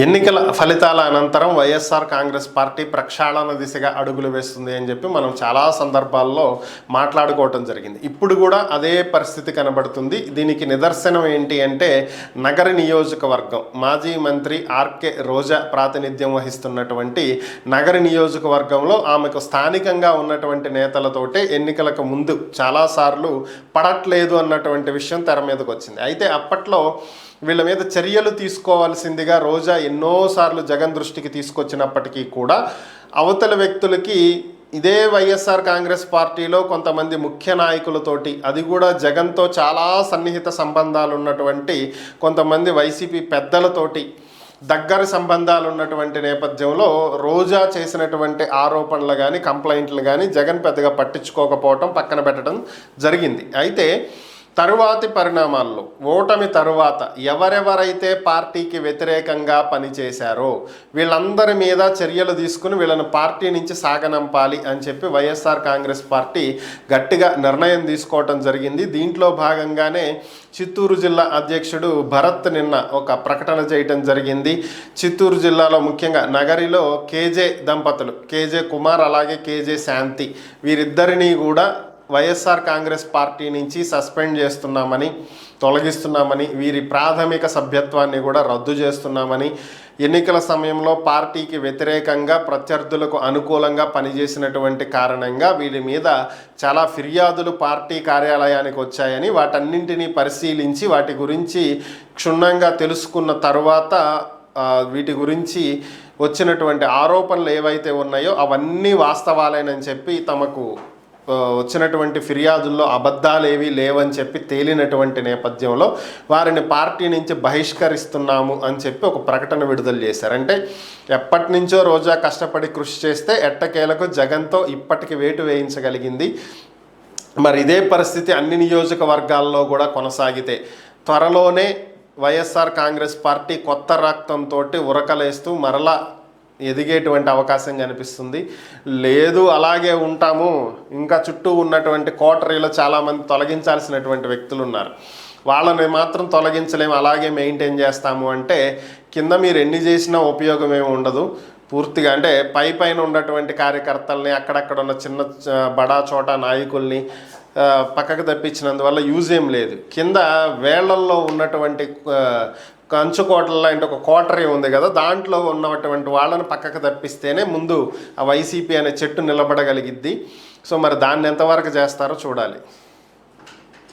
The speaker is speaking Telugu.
ఎన్నికల ఫలితాల అనంతరం వైఎస్ఆర్ కాంగ్రెస్ పార్టీ ప్రక్షాళన దిశగా అడుగులు వేస్తుంది అని చెప్పి మనం చాలా సందర్భాల్లో మాట్లాడుకోవటం జరిగింది. ఇప్పుడు కూడా అదే పరిస్థితి కనబడుతుంది. దీనికి నిదర్శనం ఏంటి అంటే నగర నియోజకవర్గం మాజీ మంత్రి ఆర్కే రోజా ప్రాతినిధ్యం వహిస్తున్నటువంటి నగర నియోజకవర్గంలో ఆమెకు స్థానికంగా ఉన్నటువంటి నేతలతోటే ఎన్నికలకు ముందు చాలాసార్లు పడట్లేదు అన్నటువంటి విషయం తెర మీదకి వచ్చింది. అయితే అప్పట్లో వీళ్ళ మీద చర్యలు తీసుకోవాల్సిందిగా రోజా ఎన్నోసార్లు జగన్ దృష్టికి తీసుకొచ్చినప్పటికీ కూడా అవతల వ్యక్తులకి ఇదే వైఎస్ఆర్ కాంగ్రెస్ పార్టీలో కొంతమంది ముఖ్య నాయకులతోటి, అది కూడా జగన్తో చాలా సన్నిహిత సంబంధాలు ఉన్నటువంటి కొంతమంది వైసీపీ పెద్దలతోటి దగ్గర సంబంధాలు ఉన్నటువంటి నేపథ్యంలో రోజా చేసినటువంటి ఆరోపణలు కానీ కంప్లైంట్లు కానీ జగన్ పెద్దగా పట్టించుకోకపోవటం, పక్కన పెట్టడం జరిగింది. అయితే తరువాతి పరిణామాల్లో ఓటమి తరువాత ఎవరెవరైతే పార్టీకి వ్యతిరేకంగా పనిచేశారో వీళ్ళందరి మీద చర్యలు తీసుకుని వీళ్ళని పార్టీ నుంచి సాగనంపాలి అని చెప్పి వైఎస్ఆర్ కాంగ్రెస్ పార్టీ గట్టిగా నిర్ణయం తీసుకోవటం జరిగింది. దీంట్లో భాగంగానే చిత్తూరు జిల్లా అధ్యక్షుడు భరత్ నిన్న ఒక ప్రకటన చేయటం జరిగింది. చిత్తూరు జిల్లాలో ముఖ్యంగా నగరిలో కేజే దంపతులు, కేజే కుమార్ అలాగే కేజే శాంతి, వీరిద్దరినీ కూడా వైఎస్ఆర్ కాంగ్రెస్ పార్టీ నుంచి సస్పెండ్ చేస్తున్నామని, తొలగిస్తున్నామని, వీరి ప్రాథమిక సభ్యత్వాన్ని కూడా రద్దు చేస్తున్నామని, ఎన్నికల సమయంలో పార్టీకి వ్యతిరేకంగా ప్రత్యర్థులకు అనుకూలంగా పనిచేసినటువంటి కారణంగా వీరి మీద చాలా ఫిర్యాదులు పార్టీ కార్యాలయానికి వచ్చాయని, వాటన్నింటినీ పరిశీలించి వాటి గురించి క్షుణ్ణంగా తెలుసుకున్న తర్వాత వీటి గురించి వచ్చినటువంటి ఆరోపణలు ఏవైతే ఉన్నాయో అవన్నీ వాస్తవాలేనని చెప్పి తమకు వచ్చినటువంటి ఫిర్యాదుల్లో అబద్ధాలు ఏవీ లేవని చెప్పి తేలినటువంటి నేపథ్యంలో వారిని పార్టీ నుంచి బహిష్కరిస్తున్నాము అని చెప్పి ఒక ప్రకటన విడుదల చేశారు. అంటే ఎప్పటి నుంచో రోజా కష్టపడి కృషి చేస్తే ఎట్టకేలకు జగన్తో ఇప్పటికి వేటు వేయించగలిగింది. మరి ఇదే పరిస్థితి అన్ని నియోజకవర్గాల్లో కూడా కొనసాగితే త్వరలోనే వైఎస్ఆర్ కాంగ్రెస్ పార్టీ కొత్త రక్తంతో ఉరకలేస్తూ మరలా ఎదిగేటువంటి అవకాశం కనిపిస్తుంది. లేదు అలాగే ఉంటాము, ఇంకా చుట్టూ ఉన్నటువంటి కోటరీలో చాలామంది తొలగించాల్సినటువంటి వ్యక్తులు ఉన్నారు, వాళ్ళని మాత్రం తొలగించలేము, అలాగే మెయింటైన్ చేస్తాము అంటే కింద మీరు ఎన్ని చేసినా ఉపయోగం ఏమి ఉండదు. పూర్తిగా అంటే పైన ఉన్నటువంటి కార్యకర్తల్ని, అక్కడక్కడ ఉన్న చిన్న బడా చోట నాయకుల్ని పక్కకు తప్పించినందువల్ల యూజ్ ఏం లేదు. కింద వేళ్లల్లో ఉన్నటువంటి కంచుకోటల్లో అంటే ఒక కోటరీ ఉంది కదా, దాంట్లో ఉన్నటువంటి వాళ్ళని పక్కకు తప్పిస్తేనే ముందు ఆ వైసీపీ అనే చెట్టు నిలబడగలిగిద్ది. సో మరి దాన్ని ఎంతవరకు చేస్తారో చూడాలి.